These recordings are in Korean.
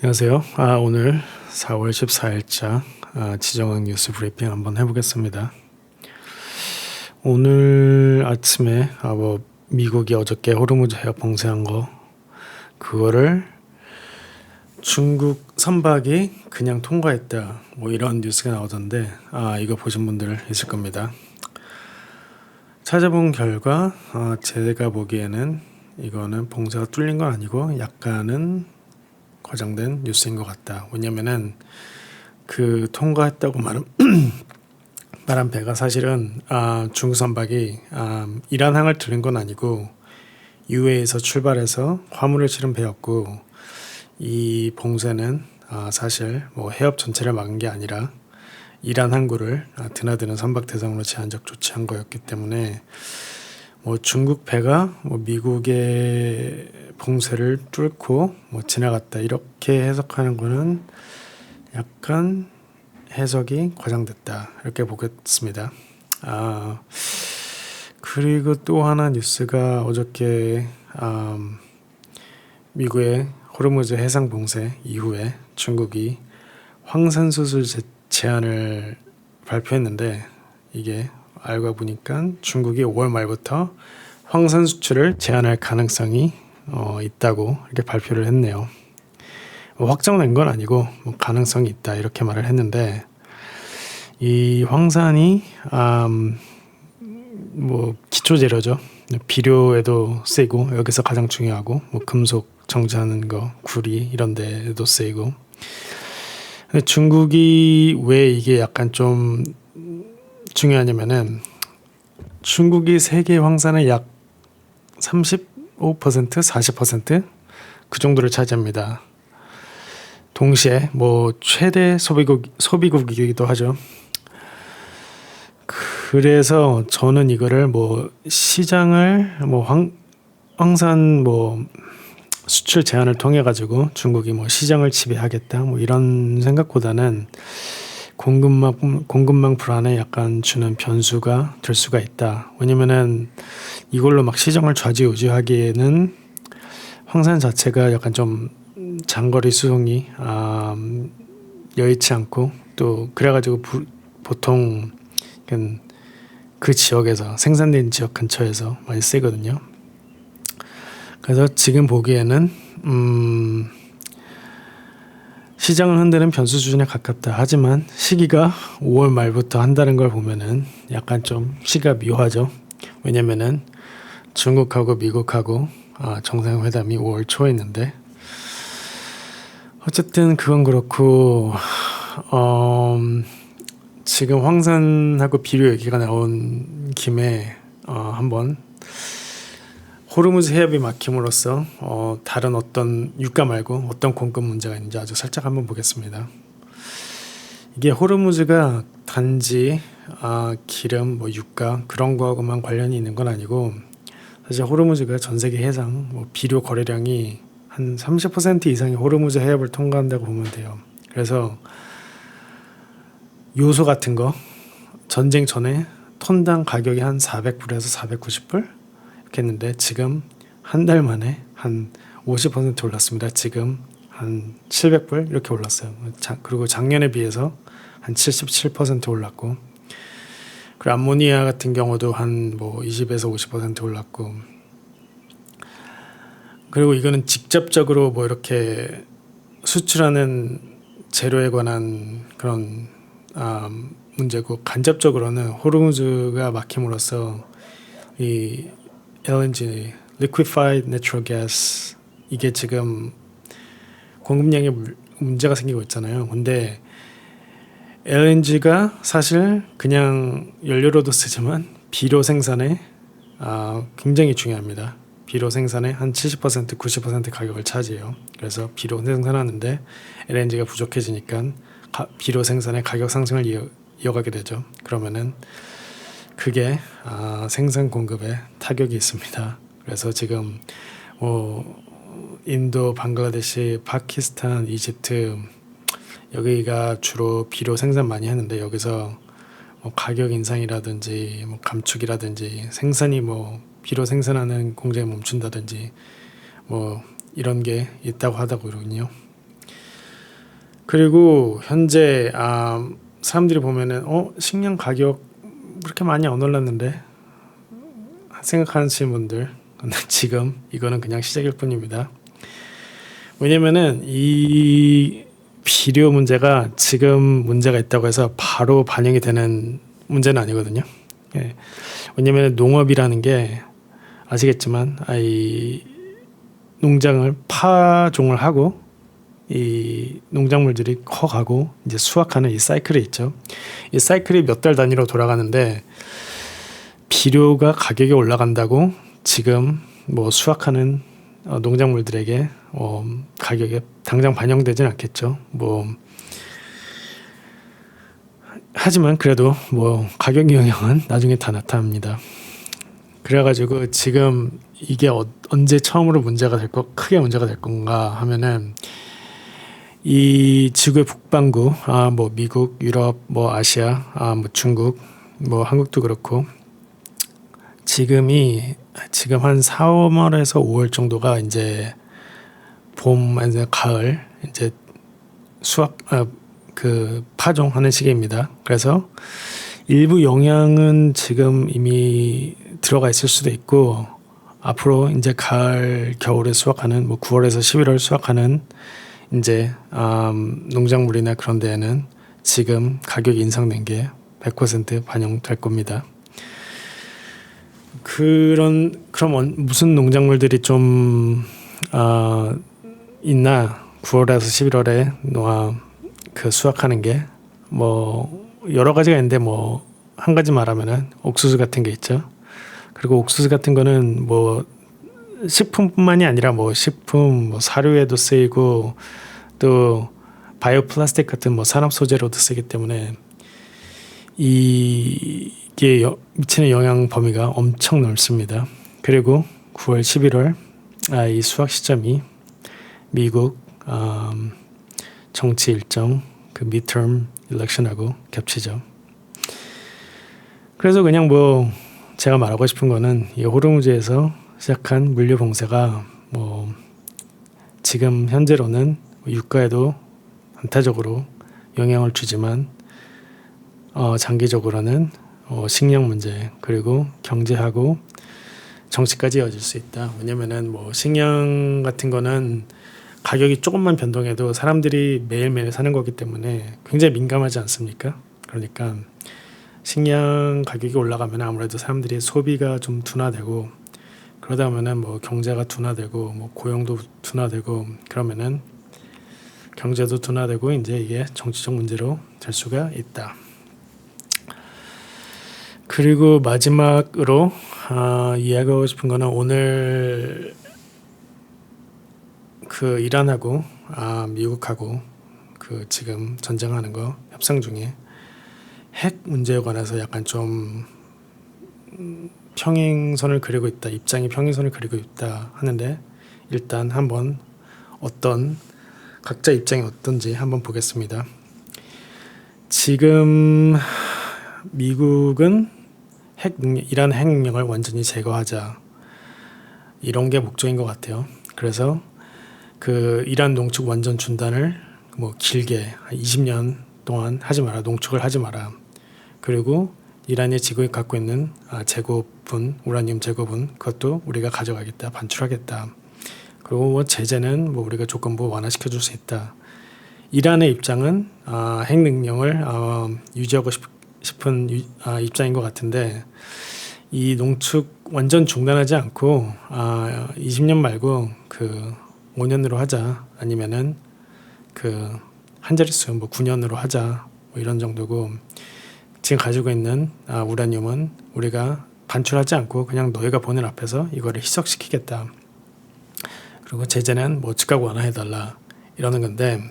안녕하세요. 오늘 4월 14일자 지정학 뉴스 브리핑 한번 해보겠습니다. 오늘 아침에 미국이 어저께 호르무즈 해협 봉쇄한 거 그거를 중국 선박이 그냥 통과했다 이런 뉴스가 나오던데 이거 보신 분들 있을 겁니다. 찾아본 결과 제가 보기에는 이거는 봉쇄가 뚫린 건 아니고 약간은 과장된 뉴스인 것 같다. 왜냐면은 그 통과했다고 말한 배가 사실은 중국 선박이 이란항을 들은 건 아니고 UAE에서 출발해서 화물을 실은 배였고, 이 봉쇄는 사실 해협 전체를 막은 게 아니라 이란 항구를 드나드는 선박 대상으로 제한적 조치한 거였기 때문에 중국 배가 미국의 봉쇄를 뚫고 지나갔다 이렇게 해석하는 거는 약간 해석이 과장됐다 이렇게 보겠습니다. 그리고 또 하나 뉴스가 어저께 미국의 호르무즈 해상 봉쇄 이후에 중국이 황산 수출 제한을 발표했는데, 이게 알고 보니까 중국이 5월 말부터 황산 수출을 제한할 가능성이 있다고 이렇게 발표를 했네요. 확정된 건 아니고 가능성이 있다 이렇게 말을 했는데, 이 황산이 기초 재료죠. 비료에도 쓰이고 여기서 가장 중요하고 금속 정지하는 거 구리 이런 데에도 쓰이고. 근데 중국이 왜 이게 약간 좀 중요하냐면은, 중국이 세계 황산의 약 35%, 40% 그 정도를 차지합니다. 동시에 최대 소비국이기도 하죠. 그래서 저는 이거를 시장을 황산 수출 제한을 통해 가지고 중국이 시장을 지배하겠다 이런 생각보다는 공급망 불안에 약간 주는 변수가 될 수가 있다. 왜냐면은 이걸로 시장을 좌지우지하기에는 황산 자체가 약간 좀 장거리 수송이 여의치 않고, 또 그래가지고 보통 그 지역에서 생산된 지역 근처에서 많이 쓰거든요. 그래서 지금 보기에는 시장을 흔드는 변수 수준에 가깝다. 하지만 시기가 5월 말부터 한다는 걸 보면은 약간 좀 시기가 묘하죠. 왜냐면은 중국하고 미국하고 정상회담이 5월 초에 있는데, 어쨌든 그건 그렇고 지금 황산하고 비료 얘기가 나온 김에 한번 호르무즈 해협이 막힘으로써 다른 어떤 유가 말고 어떤 공급 문제가 있는지 아주 살짝 한번 보겠습니다. 이게 호르무즈가 단지 기름, 유가 그런 거하고만 관련이 있는 건 아니고, 사실 호르무즈가 전 세계 해상 비료 거래량이 한 30% 이상이 호르무즈 해협을 통과한다고 보면 돼요. 그래서 요소 같은 거 전쟁 전에 톤당 가격이 한 400불에서 490불 이렇게 했는데, 지금 한 달 만에 한 50% 올랐습니다. 지금 한 700불 이렇게 올랐어요. 그리고 작년에 비해서 한 77% 올랐고, 그리고 암모니아 같은 경우도 한 20에서 50% 올랐고, 그리고 이거는 직접적으로 이렇게 수출하는 재료에 관한 그런 문제고, 간접적으로는 호르무즈가 막힘으로써 이 LNG, Liquefied Natural Gas, 이게 지금 공급량에 문제가 생기고 있잖아요. 근데 LNG가 사실 그냥 연료로도 쓰지만 비료 생산에 굉장히 중요합니다. 비료 생산에 한 70%, 90% 가격을 차지해요. 그래서 비료 생산하는데 LNG가 부족해지니까 비료 생산의 가격 상승을 이어가게 되죠. 그러면은 그게 생산 공급에 타격이 있습니다. 그래서 지금 인도, 방글라데시, 파키스탄, 이집트 여기가 주로 비료 생산 많이 하는데, 여기서 가격 인상이라든지 감축이라든지 생산이 비료 생산하는 공장이 멈춘다든지 이런 게 있다고 하더군요. 그리고 현재 사람들이 보면은 식량 가격 그렇게 많이 안 올랐는데 생각하시는 분들, 지금 이거는 그냥 시작일 뿐입니다. 왜냐면은 이 비료 문제가 지금 문제가 있다고 해서 바로 반영이 되는 문제는 아니거든요. 예. 왜냐면 농업이라는 게 아시겠지만 이 농장을 파종을 하고 이 농작물들이 커가고 이제 수확하는 이 사이클이 있죠. 이 사이클이 몇 달 단위로 돌아가는데 비료가 가격이 올라간다고 지금 뭐 수확하는 농작물들에게 가격에 당장 반영되진 않겠죠. 하지만 그래도 가격 영향은 나중에 다 나타납니다. 그래가지고 지금 이게 언제 처음으로 크게 문제가 될 건가 하면은 이 지구의 북반구, 미국, 유럽, 아시아, 중국, 한국도 그렇고 지금 한 4, 5월에서 5월 정도가 이제 봄, 이제 가을, 이제 파종하는 시기입니다. 그래서 일부 영향은 지금 이미 들어가 있을 수도 있고 앞으로 이제 가을, 겨울에 수확하는 9월에서 11월 수확하는 이제 농작물이나 그런 데에는 지금 가격이 인상된 게 100% 반영될 겁니다. 그럼 무슨 농작물들이 좀 있나? 9월에서 11월에 수확하는 게 여러 가지가 있는데 한 가지 말하면은 옥수수 같은 게 있죠. 그리고 옥수수 같은 거는 식품뿐만이 아니라 식품 사료에도 쓰이고 또 바이오 플라스틱 같은 산업 소재로도 쓰기 때문에 이게 미치는 영향 범위가 엄청 넓습니다. 그리고 9월, 11월 이 수확 시점이 미국 정치 일정 midterm election하고 겹치죠. 그래서 그냥 제가 말하고 싶은 거는 이 호르무즈에서 시작한 물류 봉쇄가 지금 현재로는 유가에도 단타적으로 영향을 주지만 장기적으로는 식량 문제 그리고 경제하고 정치까지 이어질 수 있다. 왜냐면은 식량 같은 거는 가격이 조금만 변동해도 사람들이 매일매일 사는 거기 때문에 굉장히 민감하지 않습니까? 그러니까 식량 가격이 올라가면 아무래도 사람들이 소비가 좀 둔화되고 그러다 보면은 경제가 둔화되고 고용도 둔화되고 그러면은 경제도 둔화되고 이제 이게 정치적 문제로 될 수가 있다. 그리고 마지막으로 이야기하고 싶은 거는 오늘 이란하고 미국하고 지금 전쟁하는 거 협상 중에 핵 문제에 관해서 약간 좀 평행선을 그리고 있다. 입장이 평행선을 그리고 있다 하는데 일단 한번 각자 입장이 어떤지 한번 보겠습니다. 지금 미국은 이란 핵 능력을 완전히 제거하자 이런 게 목적인 것 같아요. 그래서 이란 농축 완전 중단을 길게 20년 동안 하지 마라. 농축을 하지 마라. 그리고 이란이 지금 갖고 있는 우라늄 제고분 그것도 우리가 가져가겠다. 반출하겠다. 그리고 제재는 우리가 조건부 완화시켜 줄 수 있다. 이란의 입장은 핵 능력을 유지하고 싶은 입장인 것 같은데 이 농축 완전 중단하지 않고 20년 말고 5년으로 하자. 아니면은 한 자릿수 9년으로 하자. 이런 정도고 지금 가지고 있는 우라늄은 우리가 반출하지 않고 그냥 너희가 보는 앞에서 이거를 희석시키겠다. 그리고 제재는 즉각 완화해달라 이러는 건데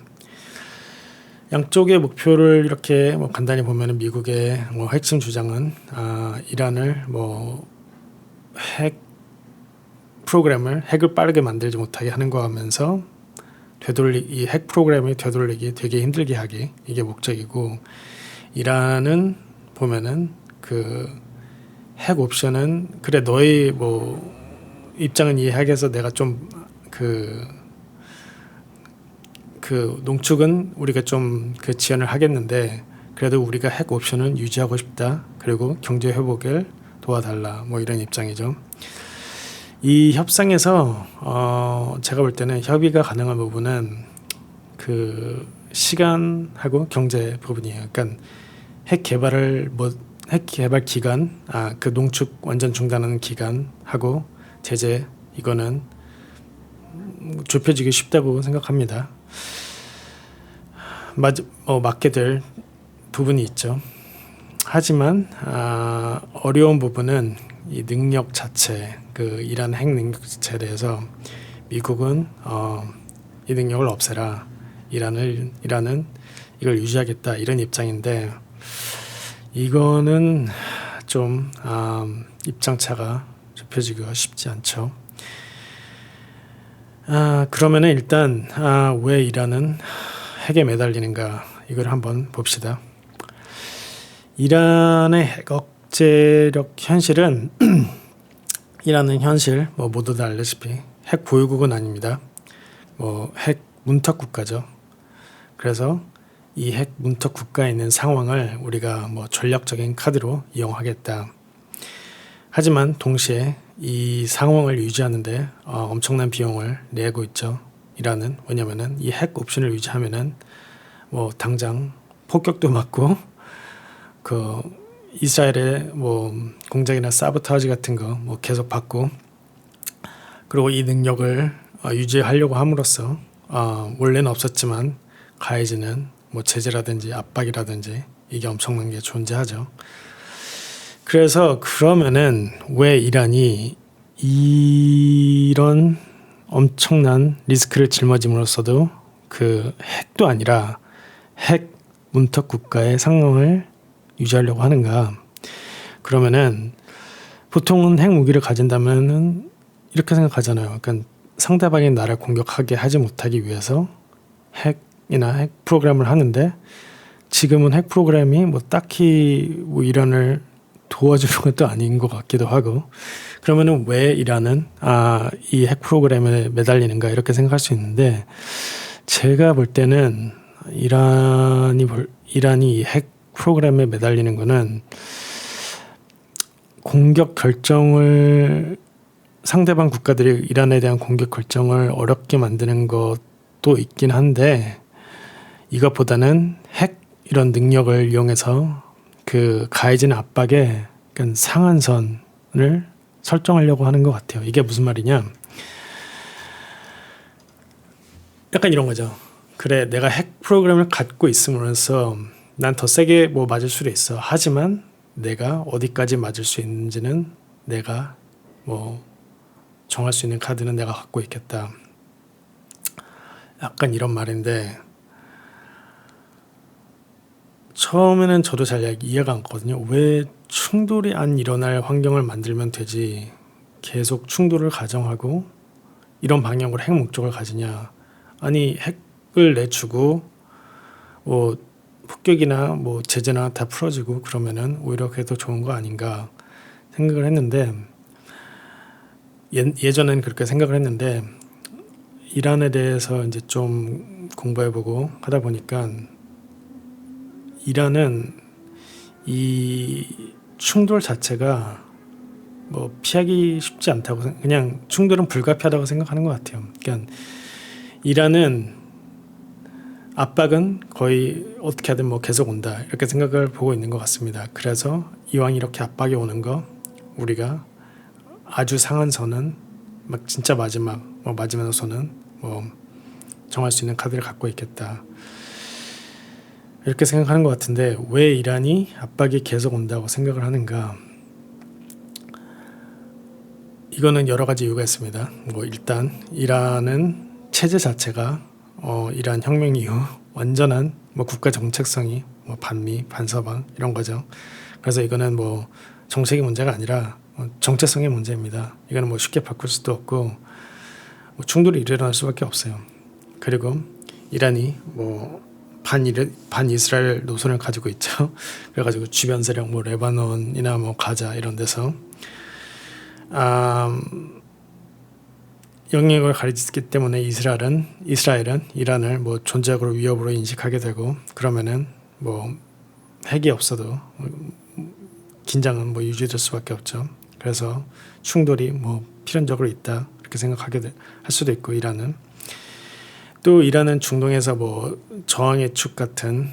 양쪽의 목표를 이렇게 간단히 보면은 미국의 핵심 주장은 이란을 핵 프로그램을 핵을 빠르게 만들지 못하게 하는 거하면서 이 핵 프로그램을 되돌리기 되게 힘들게 하기 이게 목적이고 이란은 보면은 핵 옵션은 그래 너희 입장은 이해하겠어 내가 좀 그 농축은 우리가 좀 그 지연을 하겠는데 그래도 우리가 핵 옵션은 유지하고 싶다. 그리고 경제 회복을 도와달라. 뭐 이런 입장이죠. 이 협상에서 제가 볼 때는 협의가 가능한 부분은 그 시간하고 경제 부분이에요. 그러니까 핵 개발 기간, 그 농축 완전 중단하는 기간하고 제재 이거는 좁혀지기 쉽다고 생각합니다. 맞게 될 부분이 있죠. 하지만 어려운 부분은 이 능력 자체, 그 이란 핵 능력 자체에 대해서 미국은 이 능력을 없애라, 이란은 이걸 유지하겠다 이런 입장인데 이거는 좀 입장차가 좁혀지기가 쉽지 않죠. 그러면은 일단 왜 이란은 핵에 매달리는가 이걸 한번 봅시다. 이란의 핵 억제력 현실은 이란은 현실 모두 다 알다시피 핵 보유국은 아닙니다. 핵 문턱 국가죠. 그래서 이 핵 문턱 국가에 있는 상황을 우리가 전략적인 카드로 이용하겠다. 하지만 동시에 이 상황을 유지하는데 엄청난 비용을 내고 있죠. 이란은 왜냐면은 이 핵 옵션을 유지하면은 당장 폭격도 맞고 그 이스라엘의 공작이나 사보타지 같은 거 계속 받고 그리고 이 능력을 유지하려고 함으로써 원래는 없었지만 가해지는 제재라든지 압박이라든지 이게 엄청난 게 존재하죠. 그래서 그러면은 왜 이란이 이런 엄청난 리스크를 짊어짐으로써도 그 핵도 아니라 핵 문턱 국가의 상황을 유지하려고 하는가? 그러면은 보통은 핵 무기를 가진다면은 이렇게 생각하잖아요. 그러니까 상대방이 나를 공격하게 하지 못하기 위해서 핵이나 핵 프로그램을 하는데 지금은 핵 프로그램이 딱히 이란을 도와주는 것도 아닌 것 같기도 하고 그러면은 왜 이란은 이 핵 프로그램에 매달리는가 이렇게 생각할 수 있는데 제가 볼 때는 이란이 핵 프로그램에 매달리는 거는 공격 결정을 상대방 국가들이 이란에 대한 공격 결정을 어렵게 만드는 것도 있긴 한데 이것보다는 핵 이런 능력을 이용해서 그 가해지는 압박에 상한선을 설정하려고 하는 것 같아요. 이게 무슨 말이냐? 약간 이런 거죠. 그래, 내가 핵 프로그램을 갖고 있음으로써 난 더 세게 맞을 수도 있어. 하지만 내가 어디까지 맞을 수 있는지는 내가 정할 수 있는 카드는 내가 갖고 있겠다. 약간 이런 말인데 처음에는 저도 잘 이해가 안 갔거든요. 왜 충돌이 안 일어날 환경을 만들면 되지 계속 충돌을 가정하고 이런 방향으로 핵 목적을 가지냐. 아니 핵을 내주고 폭격이나 제재나 다 풀어지고 그러면은 오히려 그게 더 좋은 거 아닌가 생각을 했는데 예전엔 그렇게 생각을 했는데 이란에 대해서 이제 좀 공부해보고 하다 보니까 이란은 이 충돌 자체가 피하기 쉽지 않다고 그냥 충돌은 불가피하다고 생각하는 것 같아요. 그러니까 이란은 압박은 거의 어떻게 하든 계속 온다 이렇게 생각을 보고 있는 것 같습니다. 그래서 이왕 이렇게 압박이 오는 거 우리가 아주 상한선은 진짜 마지막선은 정할 수 있는 카드를 갖고 있겠다 이렇게 생각하는 것 같은데 왜 이란이 압박이 계속 온다고 생각을 하는가? 이거는 여러 가지 이유가 있습니다. 일단 이란은 체제 자체가 이란 혁명 이후 완전한 국가 정책성이 반미, 반서방 이런 거죠. 그래서 이거는 정책의 문제가 아니라 정체성의 문제입니다. 이거는 쉽게 바꿀 수도 없고 충돌이 일어날 수밖에 없어요. 그리고 이란이 반이스라엘 노선을 가지고 있죠. 그래가지고 주변 세력 레바논이나 가자 이런 데서 영향력을 가지기 때문에 이스라엘은 이란을 뭐 존재적으로 위협으로 인식하게 되고, 그러면은 뭐 핵이 없어도 긴장은 뭐 유지될 수밖에 없죠. 그래서 충돌이 뭐 필연적으로 있다 이렇게 할 수도 있고, 이란은 중동에서 뭐 저항의 축 같은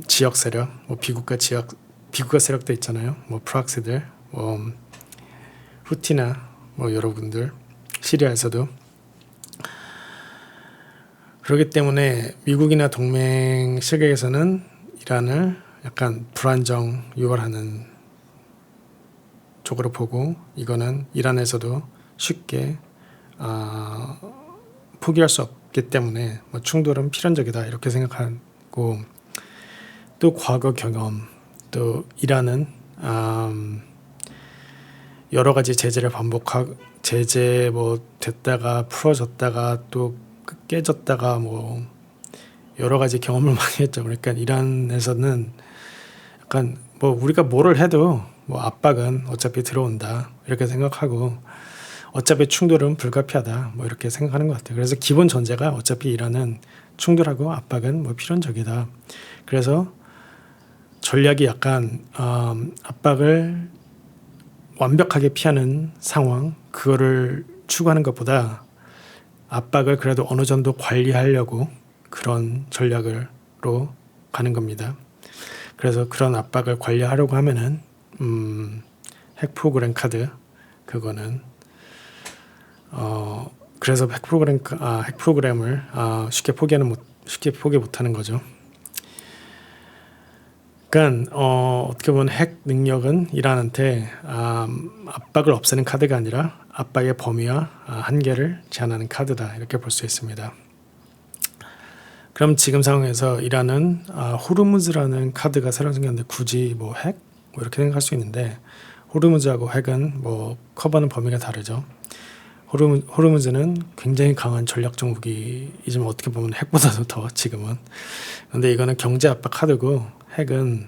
지역 세력, 뭐 비국가 세력도 있잖아요. 뭐 프락시들, 뭐 후티나 뭐 여러분들 시리아에서도. 그렇기 때문에 미국이나 동맹 세계에서는 이란을 약간 불안정 유발하는 쪽으로 보고, 이거는 이란에서도 쉽게 포기할 수 없기 때문에 뭐 충돌은 필연적이다 이렇게 생각하고, 또 과거 경험, 또 이란은 여러 가지 제재 뭐 됐다가 풀어졌다가 또 깨졌다가 뭐 여러 가지 경험을 많이 했죠. 그러니까 이란에서는 약간 뭐 우리가 뭐를 해도 뭐 압박은 어차피 들어온다 이렇게 생각하고, 어차피 충돌은 불가피하다 뭐 이렇게 생각하는 것 같아요. 그래서 기본 전제가 어차피 이란은 충돌하고 압박은 뭐 필연적이다. 그래서 전략이 약간 압박을 완벽하게 피하는 상황, 그거를 추구하는 것보다 압박을 그래도 어느 정도 관리하려고 그런 전략으로 가는 겁니다. 그래서 그런 압박을 관리하려고 하면은 핵 프로그램 카드, 그거는 그래서 핵 프로그램을 쉽게 포기 못하는 거죠. 그러니까 어떻게 보면 핵 능력은 이란한테 압박을 없애는 카드가 아니라 압박의 범위와 한계를 제한하는 카드다 이렇게 볼 수 있습니다. 그럼 지금 상황에서 이란은 호르무즈라는 카드가 새로 생겼는데 굳이 뭐 핵? 뭐 이렇게 생각할 수 있는데, 호르무즈하고 핵은 뭐 커버하는 범위가 다르죠. 호르무즈는 굉장히 강한 전략적 무기이지만 어떻게 보면 핵보다도 더 지금은. 근데 이거는 경제 압박 카드고, 핵은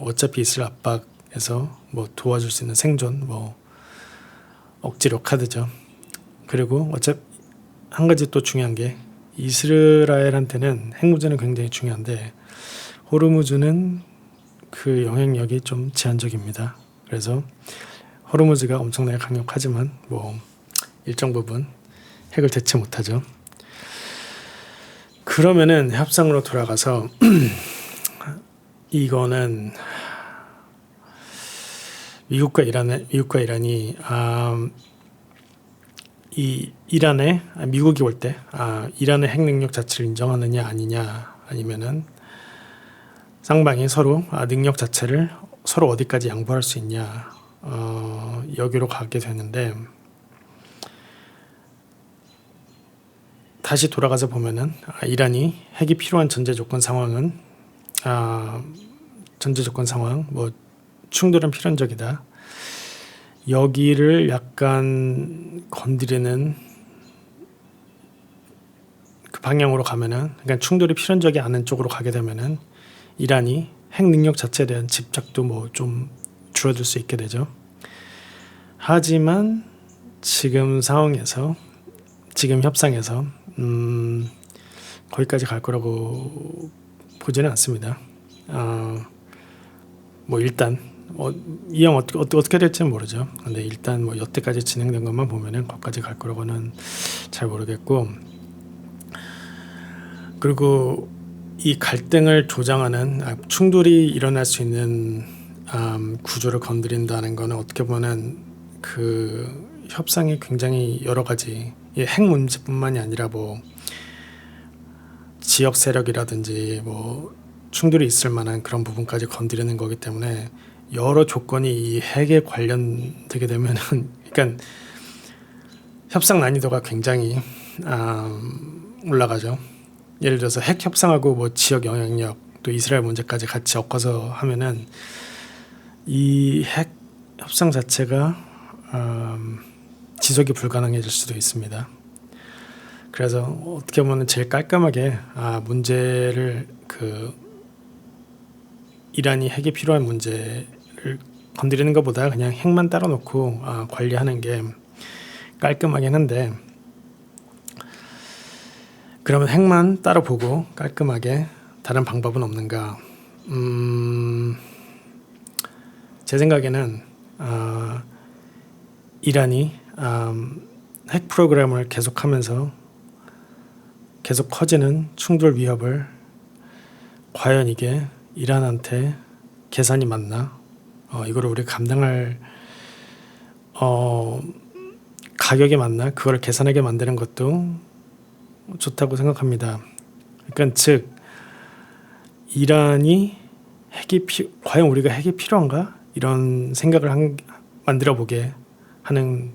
어차피 있을 압박에서 뭐 도와줄 수 있는 생존 뭐 억지로 카드죠. 그리고 어차피 한 가지 또 중요한 게, 이스라엘한테는 핵무기는 굉장히 중요한데 호르무즈는 그 영향력이 좀 제한적입니다. 그래서 호르무즈가 엄청나게 강력하지만 뭐 일정 부분 핵을 대체 못하죠. 그러면은 협상으로 돌아가서 이거는 미국과 이란이 미국이 올 때 이란의 핵 능력 자체를 인정하느냐 아니냐, 아니면은 쌍방이 서로 능력 자체를 서로 어디까지 양보할 수 있냐, 여기로 가게 되는데, 다시 돌아가서 보면은 이란이 핵이 필요한 전제 조건 상황, 뭐 충돌은 필연적이다. 여기를 약간 건드리는 그 방향으로 가면은, 그러니까 충돌이 필연적이 않은 쪽으로 가게 되면은 이란이 핵 능력 자체에 대한 집착도 뭐 좀 줄어들 수 있게 되죠. 하지만 지금 상황에서, 지금 협상에서 거기까지 갈 거라고 보지는 않습니다. 뭐 일단 이형 어떻게 될지는 모르죠. 근데 일단 뭐 여태까지 진행된 것만 보면은 거기까지 갈 거라고는 잘 모르겠고, 그리고 이 갈등을 조장하는 충돌이 일어날 수 있는 구조를 건드린다는 거는 어떻게 보면 그 협상이 굉장히 여러 가지, 핵 문제뿐만이 아니라 뭐 지역 세력이라든지 뭐 충돌이 있을 만한 그런 부분까지 건드리는 거기 때문에 여러 조건이 이 핵에 관련되게 되면은 그러니까 협상 난이도가 굉장히 올라가죠. 예를 들어서 핵 협상하고 뭐 지역 영향력 또 이스라엘 문제까지 같이 엮어서 하면은 이 핵 협상 자체가 지속이 불가능해질 수도 있습니다. 그래서 어떻게 보면 제일 깔끔하게 문제를 이란이 핵이 필요한 문제를 건드리는 것보다 그냥 핵만 따로 놓고 관리하는 게 깔끔하긴 한데 그러면 핵만 따로 보고 깔끔하게 다른 방법은 없는가? 제 생각에는 이란이 핵 프로그램을 계속하면서 계속 커지는 충돌 위협을 과연 이게 이란한테 계산이 맞나? 이거를 우리가 감당할 가격이 맞나? 그걸 계산하게 만드는 것도 좋다고 생각합니다. 그러니까 즉 이란이 과연 우리가 핵이 필요한가? 이런 생각을 만들어 보게 하는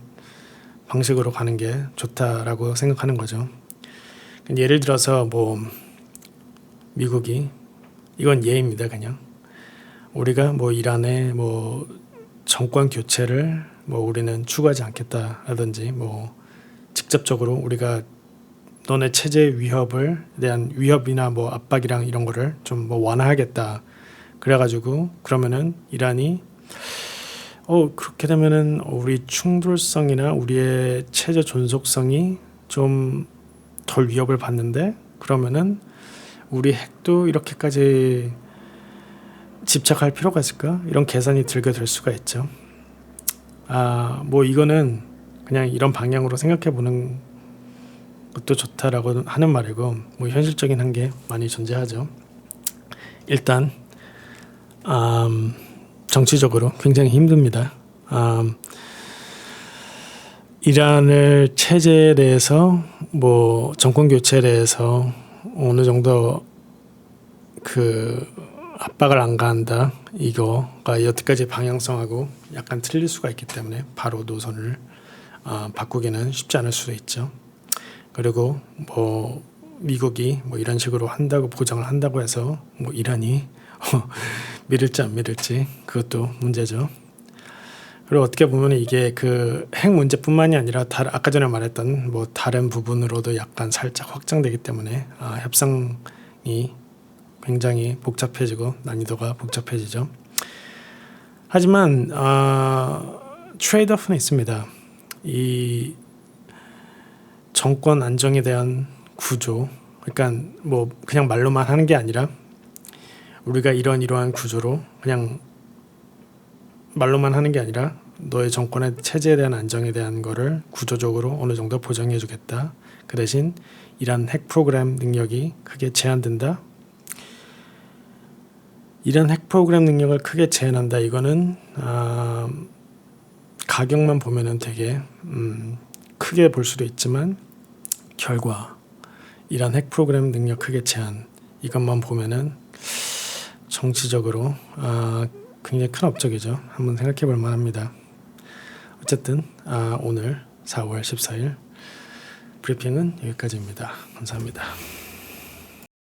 방식으로 가는 게 좋다라고 생각하는 거죠. 예를 들어서 뭐 미국이 이건 예입니다. 그냥 우리가 뭐 이란의 뭐 정권 교체를 뭐 우리는 추구하지 않겠다라든지 뭐 직접적으로 우리가 너네 체제 위협을 대한 위협이나 뭐 압박이랑 이런 거를 좀 뭐 완화하겠다. 그래가지고 그러면은 이란이 그렇게 되면은 우리 충돌성이나 우리의 체제 존속성이 좀 덜 위협을 받는데 그러면은 우리 핵도 이렇게까지 집착할 필요가 있을까? 이런 계산이 들게 될 수가 있죠. 뭐 이거는 그냥 이런 방향으로 생각해 보는 것도 좋다라고 하는 말이고 뭐 현실적인 한계 많이 존재하죠. 일단 정치적으로 굉장히 힘듭니다. 이란을 체제에 대해서 뭐 정권 교체에 대해서 어느 정도 그 압박을 안 가한다. 이거가 여태까지 방향성하고 약간 틀릴 수가 있기 때문에 바로 노선을 바꾸기는 쉽지 않을 수도 있죠. 그리고 뭐 미국이 뭐 이런 식으로 한다고 보장을 한다고 해서 뭐 이란이 믿을지 안 믿을지 그것도 문제죠. 그리고 어떻게 보면 이게 그 핵 문제뿐만이 아니라 아까 전에 말했던 뭐 다른 부분으로도 약간 살짝 확장되기 때문에 협상이 굉장히 복잡해지고 난이도가 복잡해지죠. 하지만 트레이드오프는 있습니다. 이 정권 안정에 대한 구조, 그러니까 뭐 그냥 말로만 하는 게 아니라 우리가 이러한 구조로 그냥 말로만 하는 게 아니라 너의 정권의 체제에 대한 안정에 대한 거를 구조적으로 어느 정도 보장해 주겠다. 그 대신 이란 핵 프로그램 능력이 크게 제한된다. 이란 핵 프로그램 능력을 크게 제한한다. 이거는 가격만 보면은 되게 크게 볼 수도 있지만 결과 이란 핵 프로그램 능력 크게 제한 이것만 보면은 정치적으로 굉장히 큰 업적이죠. 한번 생각해 볼 만합니다. 어쨌든 오늘 4월 14일 브리핑은 여기까지입니다. 감사합니다.